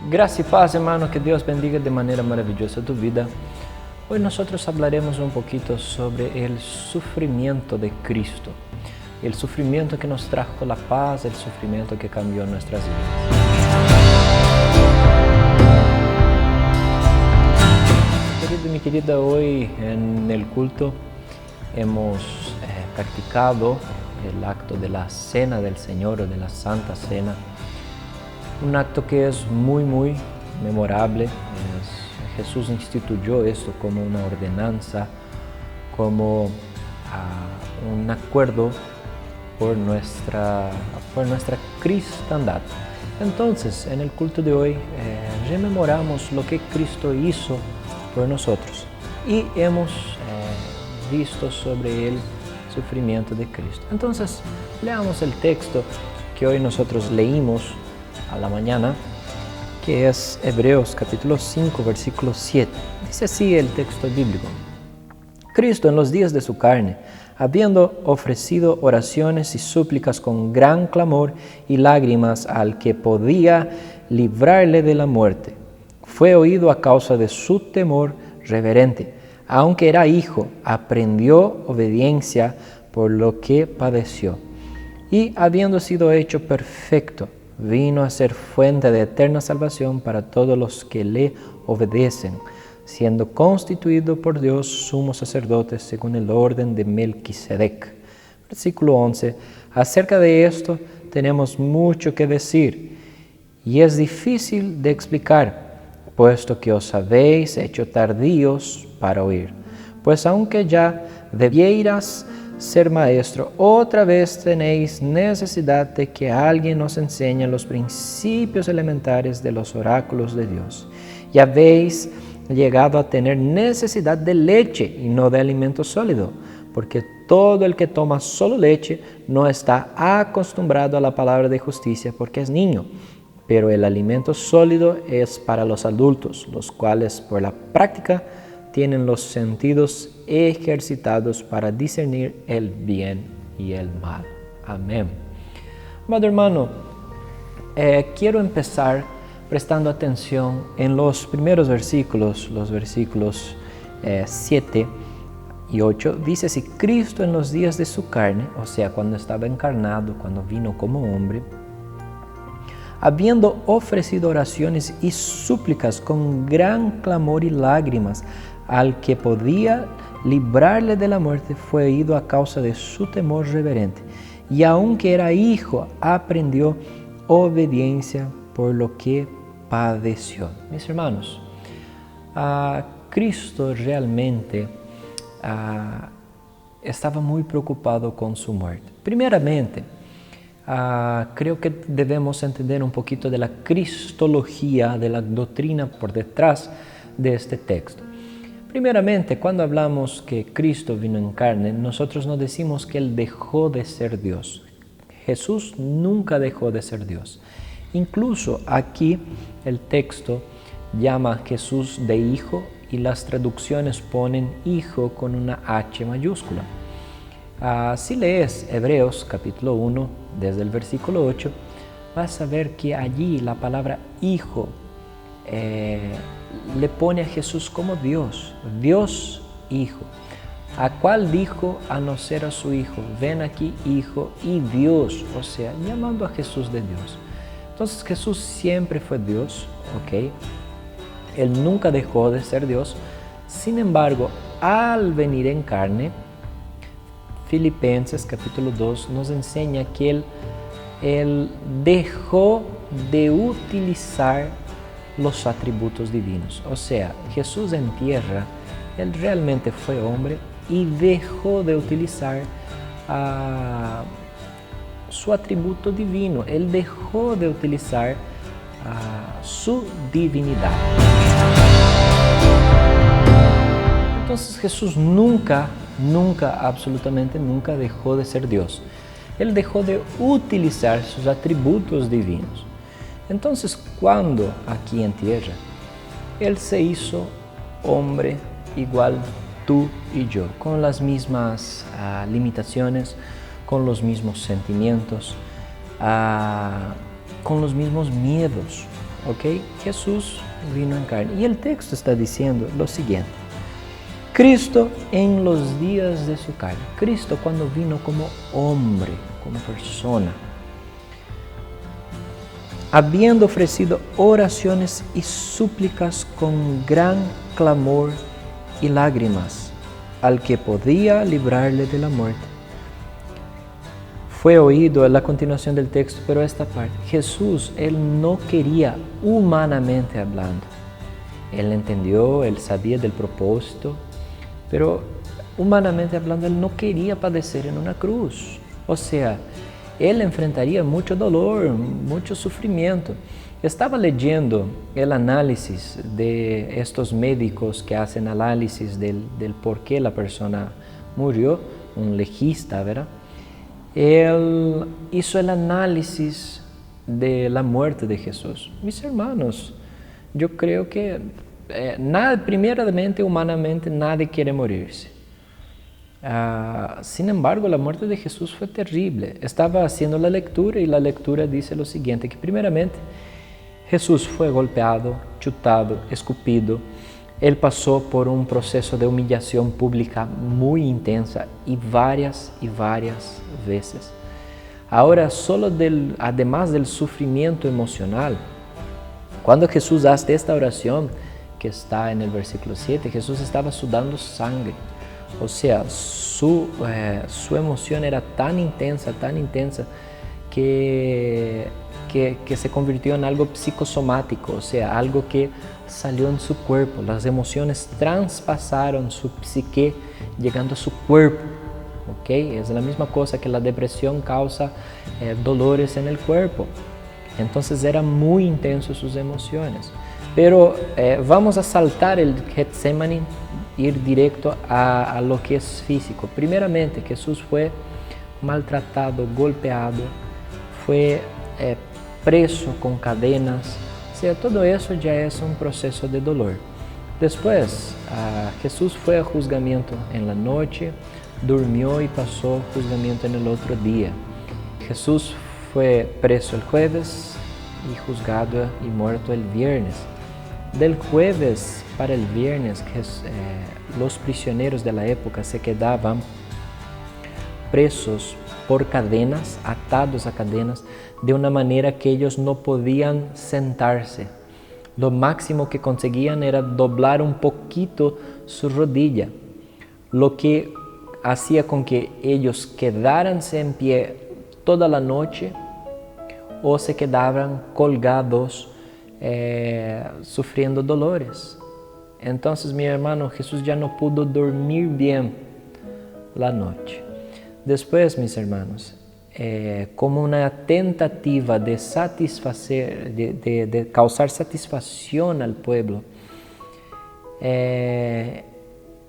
Gracia y paz, hermano, que Dios bendiga de manera maravillosa tu vida. Hoy nosotros hablaremos un poquito sobre el sufrimiento de Cristo, el sufrimiento que nos trajo la paz, el sufrimiento que cambió nuestras vidas. Querido y mi querida, hoy en el culto hemos practicado el acto de la Cena del Señor o de la Santa Cena. Un acto que es muy memorable. Jesús instituyó esto como una ordenanza, como un acuerdo por nuestra cristiandad. Entonces, en el culto de hoy rememoramos lo que Cristo hizo por nosotros y hemos visto sobre el sufrimiento de Cristo. Entonces, leamos el texto que hoy nosotros leímos a la mañana, que es Hebreos capítulo 5, versículo 7. Dice así el texto bíblico: Cristo en los días de su carne, habiendo ofrecido oraciones y súplicas con gran clamor y lágrimas al que podía librarle de la muerte, fue oído a causa de su temor reverente. Aunque era hijo, aprendió obediencia por lo que padeció. Y habiendo sido hecho perfecto, vino a ser fuente de eterna salvación para todos los que le obedecen, siendo constituido por Dios sumo sacerdote según el orden de Melquisedec. Versículo 11. Acerca de esto tenemos mucho que decir, y es difícil de explicar, puesto que os habéis hecho tardíos para oír. Pues aunque ya debieras ser maestro, otra vez tenéis necesidad de que alguien os enseñe los principios elementares de los oráculos de Dios. Y habéis llegado a tener necesidad de leche y no de alimento sólido, porque todo el que toma solo leche no está acostumbrado a la palabra de justicia porque es niño. Pero el alimento sólido es para los adultos, los cuales por la práctica tienen los sentidos ejercitados para discernir el bien y el mal. Amén. Amado hermano, quiero empezar prestando atención en los primeros versículos, los versículos 7 y 8. Dice así: Cristo en los días de su carne, o sea, cuando estaba encarnado, cuando vino como hombre, habiendo ofrecido oraciones y súplicas con gran clamor y lágrimas al que podía librarle de la muerte, fue oído a causa de su temor reverente. Y aunque era hijo, aprendió obediencia por lo que padeció. Mis hermanos, Cristo realmente estaba muy preocupado con su muerte. Primeramente, creo que debemos entender un poquito de la cristología, de la doctrina por detrás de este texto. Primeramente, cuando hablamos que Cristo vino en carne, nosotros no decimos que Él dejó de ser Dios. Jesús nunca dejó de ser Dios. Incluso aquí el texto llama a Jesús de hijo y las traducciones ponen hijo con una H mayúscula. Si lees Hebreos capítulo 1, desde el versículo 8, vas a ver que allí la palabra hijo le pone a Jesús como Dios, Dios Hijo, a cual dijo a no ser a su Hijo: ven aquí, Hijo, y Dios, o sea, llamando a Jesús de Dios. Entonces Jesús siempre fue Dios, ¿ok? Él nunca dejó de ser Dios. Sin embargo, al venir en carne, Filipenses capítulo 2 nos enseña que Él dejó de utilizar los atributos divinos. O sea, Jesús en tierra, Él realmente fue hombre y dejó de utilizar su atributo divino. Él dejó de utilizar su divinidad. Entonces Jesús nunca, absolutamente nunca dejó de ser Dios. Él dejó de utilizar sus atributos divinos. Entonces, cuando aquí en tierra, Él se hizo hombre igual tú y yo, con las mismas limitaciones, con los mismos sentimientos, con los mismos miedos, ¿ok? Jesús vino en carne. Y el texto está diciendo lo siguiente. Cristo en los días de su carne. Cristo cuando vino como hombre, como persona. Habiendo ofrecido oraciones y súplicas con gran clamor y lágrimas al que podía librarle de la muerte. Fue oído la continuación del texto, pero esta parte. Jesús, Él no quería humanamente hablando. Él entendió, Él sabía del propósito, pero humanamente hablando, Él no quería padecer en una cruz. O sea, Él enfrentaría mucho dolor, mucho sufrimiento. Estaba leyendo el análisis de estos médicos que hacen análisis del por qué la persona murió, un legista, ¿verdad? Él hizo el análisis de la muerte de Jesús. Mis hermanos, yo creo que primeramente, humanamente, nadie quiere morirse. Sin embargo, la muerte de Jesús fue terrible. Estaba haciendo la lectura y la lectura dice lo siguiente, que primeramente Jesús fue golpeado, chutado, escupido. Él pasó por un proceso de humillación pública muy intensa y varias veces. Ahora, además del sufrimiento emocional, cuando Jesús hace esta oración, que está en el versículo 7, Jesús estaba sudando sangre. O sea, su emoción era tan intensa, que se convirtió en algo psicosomático, o sea, algo que salió en su cuerpo. Las emociones traspasaron su psique llegando a su cuerpo. ¿Okay? Es la misma cosa que la depresión causa dolores en el cuerpo. Entonces eran muy intensos sus emociones. Pero vamos a saltar el Getsemaní, ir directo a lo que es físico. Primeramente, Jesús fue maltratado, golpeado, fue preso con cadenas. O sea, todo eso ya es un proceso de dolor. Después, Jesús fue a juzgamiento en la noche, durmió y pasó juzgamiento en el otro día. Jesús fue preso el jueves y juzgado y muerto el viernes. Del jueves para el viernes, los prisioneros de la época se quedaban presos por cadenas, atados a cadenas, de una manera que ellos no podían sentarse. Lo máximo que conseguían era doblar un poquito su rodilla, lo que hacía con que ellos quedaranse en pie toda la noche o se quedaban colgados sufriendo dolores. Entonces, mi hermano, Jesús ya no pudo dormir bien la noche. Después, mis hermanos, como una tentativa de satisfacer, de causar satisfacción al pueblo,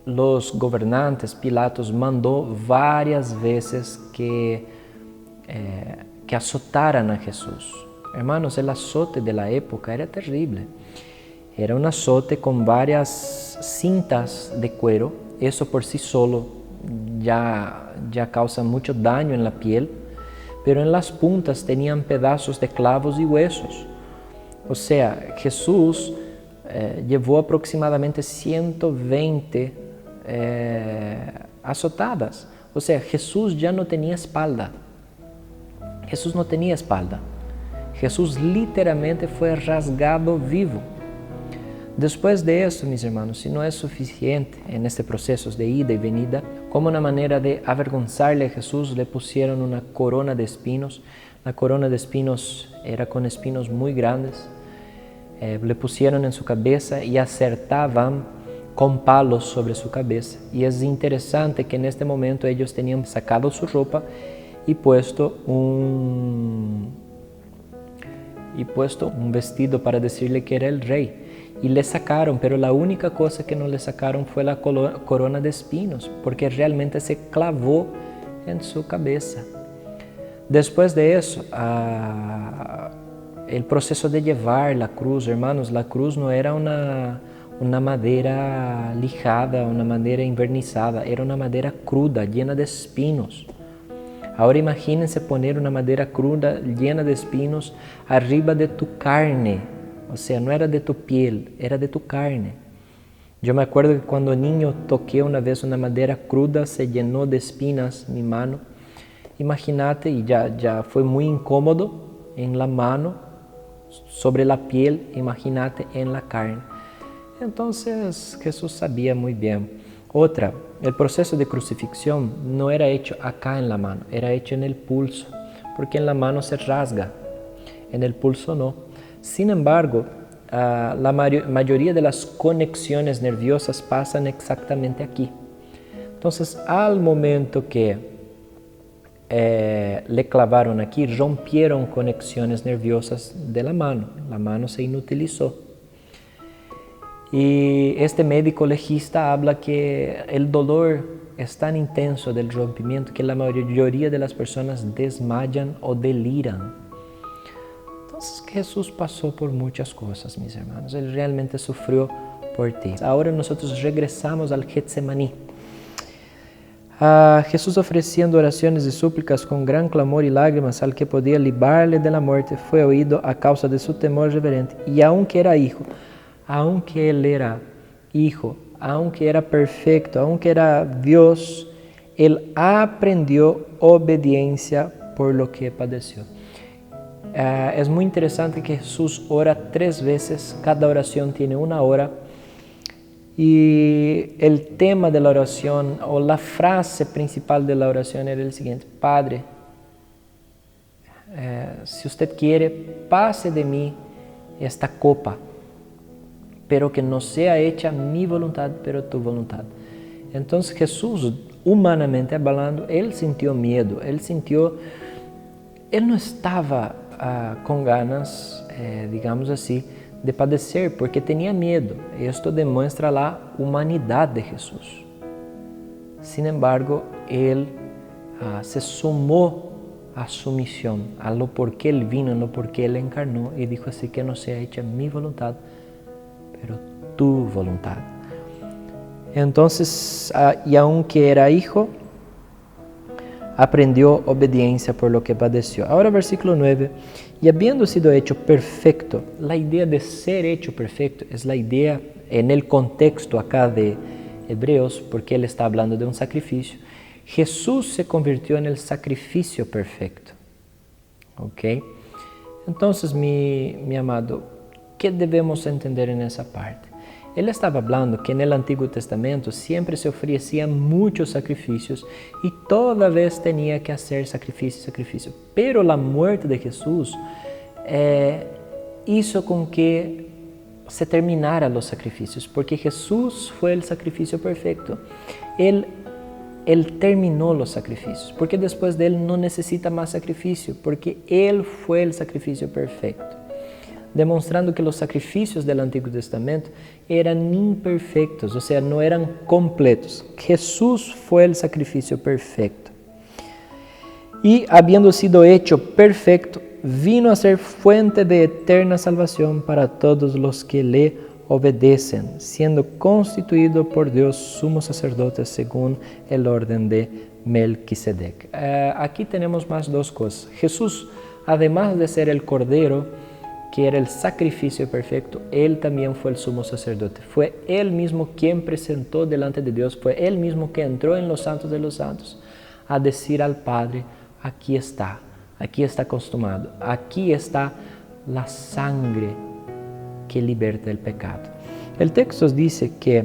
los gobernantes, Pilatos, mandó varias veces que azotaran a Jesús. Hermanos, el azote de la época era terrible. Era un azote con varias cintas de cuero. Eso por sí solo ya causa mucho daño en la piel. Pero en las puntas tenían pedazos de clavos y huesos. O sea, Jesús llevó aproximadamente 120 azotadas. O sea, Jesús ya no tenía espalda. Jesús no tenía espalda. Jesús literalmente fue rasgado vivo. Después de eso, mis hermanos, si no es suficiente en este proceso de ida y venida, como una manera de avergonzarle a Jesús, le pusieron una corona de espinos. La corona de espinos era con espinos muy grandes. Le pusieron en su cabeza y acertaban con palos sobre su cabeza. Y es interesante que en este momento ellos tenían sacado su ropa y puesto un vestido para decirle que era el rey. Y le sacaron, pero la única cosa que no le sacaron fue la corona de espinos, porque realmente se clavó en su cabeza. Después de eso, el proceso de llevar la cruz, hermanos, la cruz no era una madera lijada, una madera envernizada, era una madera cruda, llena de espinos. Ahora imagínense poner una madera cruda llena de espinos arriba de tu carne, o sea, no era de tu piel, era de tu carne. Yo me acuerdo que cuando niño toqué una vez una madera cruda, se llenó de espinas mi mano. Imagínate, y ya fue muy incómodo en la mano, sobre la piel, imagínate en la carne. Entonces Jesús sabía muy bien. Otra, el proceso de crucifixión no era hecho acá en la mano, era hecho en el pulso, porque en la mano se rasga, en el pulso no. Sin embargo, la mayoría de las conexiones nerviosas pasan exactamente aquí. Entonces, al momento que le clavaron aquí, rompieron conexiones nerviosas de la mano se inutilizó. Y este médico legista habla que el dolor es tan intenso del rompimiento que la mayoría de las personas desmayan o deliran. Entonces Jesús pasó por muchas cosas, mis hermanos. Él realmente sufrió por ti. Ahora nosotros regresamos al Getsemaní. Jesús, ofreciendo oraciones y súplicas con gran clamor y lágrimas al que podía librarle de la muerte, fue oído a causa de su temor reverente. Y aunque era hijo, aunque él era hijo, aunque era perfecto, aunque era Dios, él aprendió obediencia por lo que padeció. Es muy interesante que Jesús ora 3 veces, cada oración tiene una hora, y el tema de la oración o la frase principal de la oración era el siguiente: Padre, si usted quiere, pase de mí esta copa, pero que no sea hecha mi voluntad, pero tu voluntad. Entonces Jesús, humanamente hablando, él sintió miedo, él no estaba con ganas, digamos así, de padecer, porque tenía miedo. Esto demuestra la humanidad de Jesús. Sin embargo, él se sumó a su misión, a lo por qué él vino, a lo por qué él encarnó, y dijo así: que no sea hecha mi voluntad, pero tu voluntad. Entonces, y aunque era hijo, aprendió obediencia por lo que padeció. Ahora versículo 9. Y habiendo sido hecho perfecto, la idea de ser hecho perfecto es la idea en el contexto acá de Hebreos, porque él está hablando de un sacrificio. Jesús se convirtió en el sacrificio perfecto. ¿Ok? Entonces, mi amado, ¿qué debemos entender en esa parte? Él estaba hablando que en el Antiguo Testamento siempre se ofrecían muchos sacrificios y toda vez tenía que hacer sacrificio. Pero la muerte de Jesús hizo con que se terminaran los sacrificios, porque Jesús fue el sacrificio perfecto. Él terminó los sacrificios, porque después de Él no necesita más sacrificio, porque Él fue el sacrificio perfecto. Demostrando que los sacrificios del Antiguo Testamento eran imperfectos, o sea, no eran completos. Jesús fue el sacrificio perfecto. Y habiendo sido hecho perfecto, vino a ser fuente de eterna salvación para todos los que le obedecen, siendo constituido por Dios sumo sacerdote según el orden de Melquisedec. Aquí tenemos más 2 cosas. Jesús, además de ser el Cordero, que era el sacrificio perfecto, él también fue el sumo sacerdote. Fue él mismo quien presentó delante de Dios, fue él mismo que entró en los santos de los santos a decir al Padre: aquí está consumado, aquí está la sangre que liberta el pecado. El texto dice que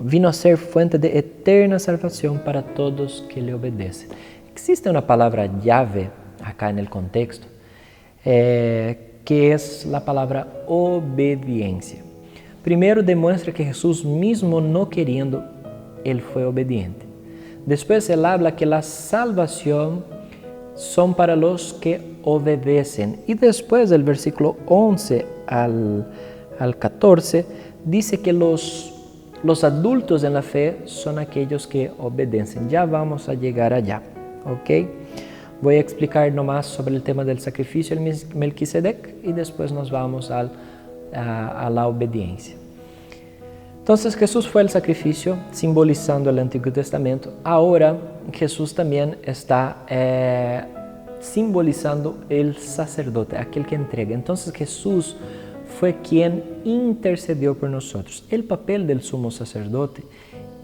vino a ser fuente de eterna salvación para todos que le obedecen. Existe una palabra llave acá en el contexto, que es la palabra obediencia. Primero demuestra que Jesús mismo no queriendo, Él fue obediente. Después Él habla que la salvación son para los que obedecen. Y después del versículo 11 al 14 dice que los adultos en la fe son aquellos que obedecen. Ya vamos a llegar allá, ¿ok? Voy a explicar nomás sobre el tema del sacrificio de Melquisedec y después nos vamos a la obediencia. Entonces Jesús fue el sacrificio, simbolizando el Antiguo Testamento. Ahora Jesús también está simbolizando el sacerdote, aquel que entrega. Entonces Jesús fue quien intercedió por nosotros. El papel del sumo sacerdote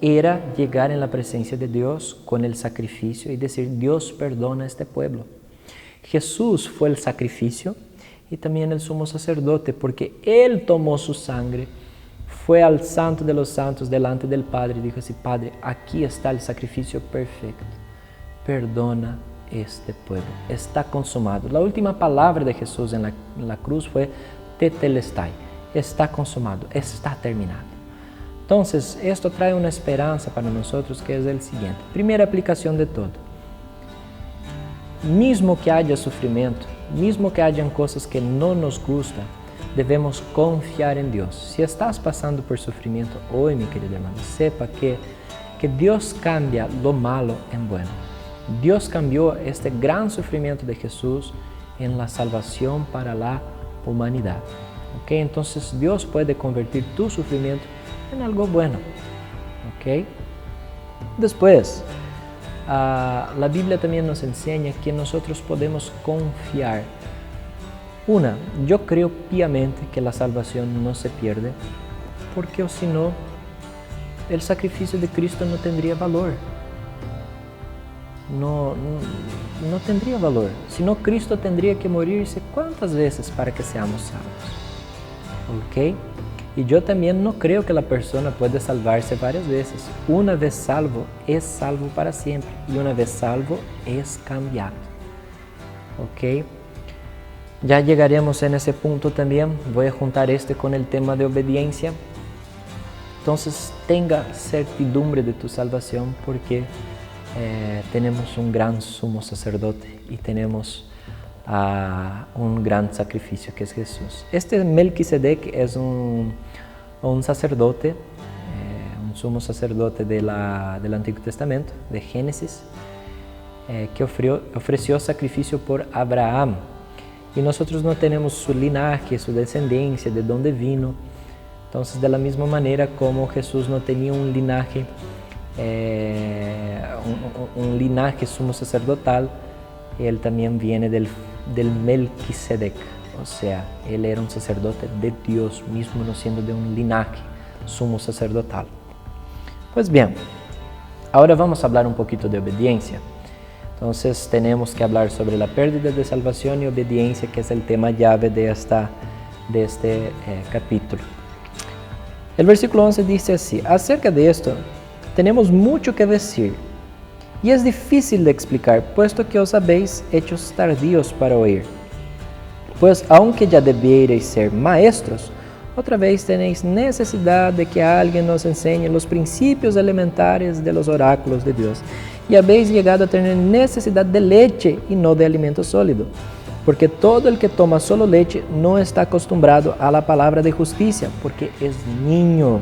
era llegar en la presencia de Dios con el sacrificio y decir, Dios perdona a este pueblo. Jesús fue el sacrificio y también el sumo sacerdote, porque Él tomó su sangre, fue al Santo de los Santos delante del Padre y dijo así, Padre, aquí está el sacrificio perfecto, perdona este pueblo, está consumado. La última palabra de Jesús en la cruz fue tetelestai, está consumado, está terminado. Entonces, esto trae una esperanza para nosotros que es el siguiente. Primera aplicación de todo. Mismo que haya sufrimiento, mismo que hayan cosas que no nos gustan, debemos confiar en Dios. Si estás pasando por sufrimiento hoy, mi querido hermano, sepa que Dios cambia lo malo en bueno. Dios cambió este gran sufrimiento de Jesús en la salvación para la humanidad. ¿Okay? Entonces Dios puede convertir tu sufrimiento en algo bueno. ¿Okay? Después, la Biblia también nos enseña que nosotros podemos confiar. Yo creo piamente que la salvación no se pierde, porque si no, el sacrificio de Cristo no tendría valor. No tendría valor. Si no, Cristo tendría que morirse ¿cuántas veces para que seamos salvos? ¿Ok? Y yo también no creo que la persona puede salvarse varias veces. Una vez salvo, es salvo para siempre. Y una vez salvo, es cambiado. ¿Ok? Ya llegaremos en ese punto también. Voy a juntar con el tema de obediencia. Entonces, tenga certidumbre de tu salvación porque tenemos un gran sumo sacerdote y tenemos un gran sacrificio que es Jesús. Este Melquisedec es un sacerdote, un sumo sacerdote del Antiguo Testamento, de Génesis, que ofreció sacrificio por Abraham. Y nosotros no tenemos su linaje, su descendencia, de dónde vino. Entonces, de la misma manera como Jesús no tenía un linaje, un linaje sumo sacerdotal, él también viene del Melquisedec, o sea, él era un sacerdote de Dios mismo, no siendo de un linaje sumo sacerdotal. Pues bien, ahora vamos a hablar un poquito de obediencia. Entonces tenemos que hablar sobre la pérdida de salvación y obediencia, que es el tema llave de este capítulo. El versículo 11 dice así: acerca de esto tenemos mucho que decir, y es difícil de explicar, puesto que os habéis hecho tardíos para oír. Pues aunque ya debierais ser maestros, otra vez tenéis necesidad de que alguien nos enseñe los principios elementares de los oráculos de Dios, y habéis llegado a tener necesidad de leche y no de alimento sólido, porque todo el que toma solo leche no está acostumbrado a la palabra de justicia, porque es niño.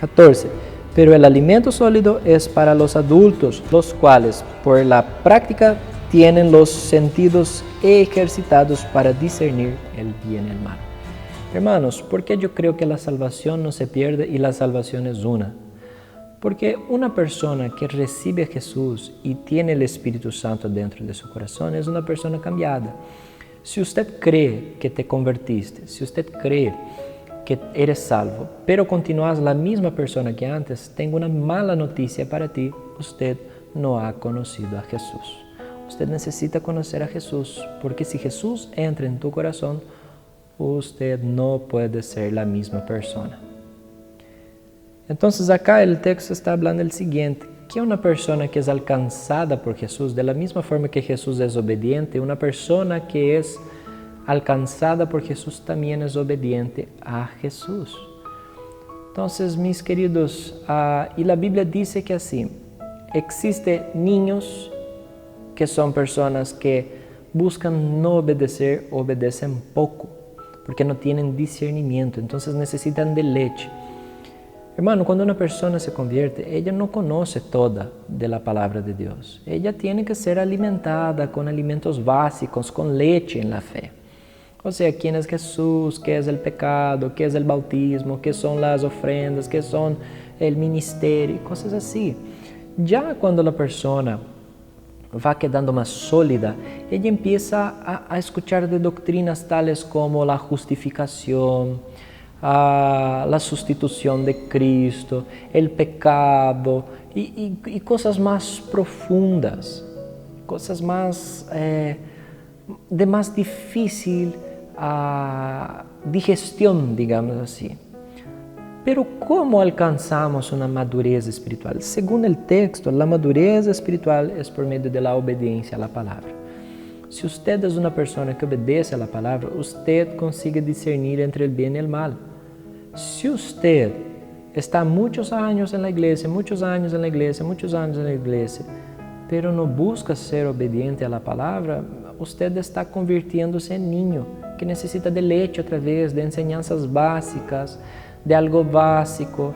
14. Pero el alimento sólido es para los adultos, los cuales por la práctica tienen los sentidos ejercitados para discernir el bien y el mal. Hermanos, ¿por qué yo creo que la salvación no se pierde y la salvación es una? Porque una persona que recibe a Jesús y tiene el Espíritu Santo dentro de su corazón es una persona cambiada. Si usted cree que te convertiste, si usted cree que eres salvo, pero continúas la misma persona que antes, tengo una mala noticia para ti: usted no ha conocido a Jesús. Usted necesita conocer a Jesús, porque si Jesús entra en tu corazón, usted no puede ser la misma persona. Entonces acá el texto está hablando el siguiente: que una persona que es alcanzada por Jesús, de la misma forma que Jesús es obediente, una persona que es alcanzada por Jesús también es obediente a Jesús. Entonces, mis queridos, y la Biblia dice que así, existen niños que son personas que buscan no obedecer, obedecen poco, porque no tienen discernimiento, entonces necesitan de leche. Hermano, cuando una persona se convierte, ella no conoce toda de la palabra de Dios. Ella tiene que ser alimentada con alimentos básicos, con leche en la fe. O sea, quién es Jesús, qué es el pecado, qué es el bautismo, qué son las ofrendas, qué son el ministerio, cosas así. Ya cuando la persona va quedando más sólida, ella empieza a escuchar de doctrinas tales como la justificación, la sustitución de Cristo, el pecado y cosas más profundas, cosas más de más difícil digestión, digamos así. Pero ¿cómo alcanzamos una madurez espiritual? Según el texto, la madurez espiritual es por medio de la obediencia a la palabra. Si usted es una persona que obedece a la palabra, usted consigue discernir entre el bien y el mal. Si usted está muchos años en la iglesia, pero no busca ser obediente a la palabra, usted está convirtiéndose en niño, que necesita de leche otra vez, de enseñanzas básicas, de algo básico.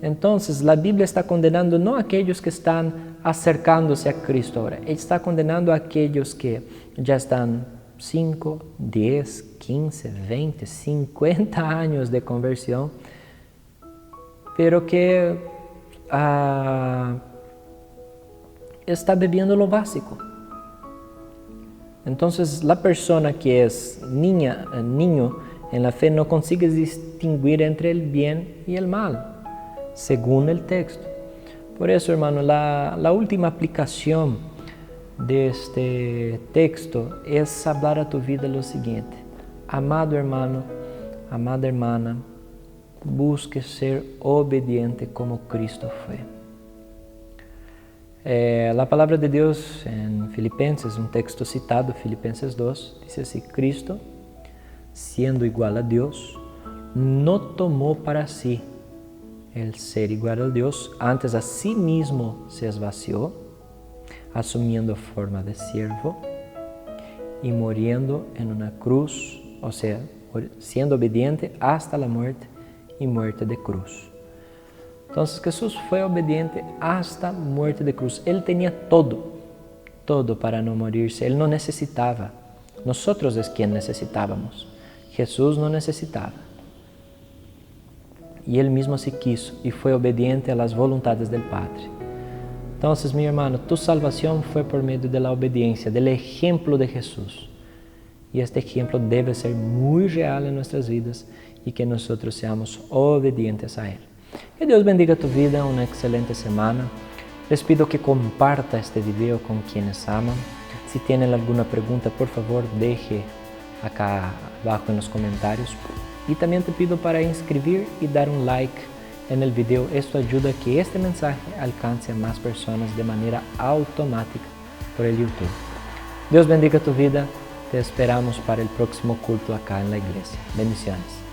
Entonces, la Biblia está condenando no a aquellos que están acercándose a Cristo ahora, está condenando a aquellos que ya están 5, 10, 15, 20, 50 años de conversión, pero que está bebiendo lo básico. Entonces, la persona que es niño en la fe no consigue distinguir entre el bien y el mal, según el texto. Por eso, hermano, la última aplicación de este texto es hablar a tu vida lo siguiente: amado hermano, amada hermana, busque ser obediente como Cristo fue. La palabra de Dios en Filipenses, un texto citado, Filipenses 2, dice así: Cristo, siendo igual a Dios, no tomó para sí el ser igual a Dios, antes a sí mismo se esvació, asumiendo forma de siervo y muriendo en una cruz, o sea, siendo obediente hasta la muerte y muerte de cruz. Entonces Jesús fue obediente hasta muerte de cruz. Él tenía todo para no morirse. Él no necesitaba. Nosotros es quien necesitábamos. Jesús no necesitaba. Y Él mismo se quiso y fue obediente a las voluntades del Padre. Entonces, mi hermano, tu salvación fue por medio de la obediencia, del ejemplo de Jesús. Y este ejemplo debe ser muy real en nuestras vidas y que nosotros seamos obedientes a Él. Que Dios bendiga tu vida, una excelente semana. Les pido que comparta este video con quienes aman. Si tienen alguna pregunta, por favor, deje acá abajo en los comentarios. Y también te pido para inscribir y dar un like en el video. Esto ayuda a que este mensaje alcance a más personas de manera automática por el YouTube. Dios bendiga tu vida. Te esperamos para el próximo culto acá en la iglesia. Bendiciones.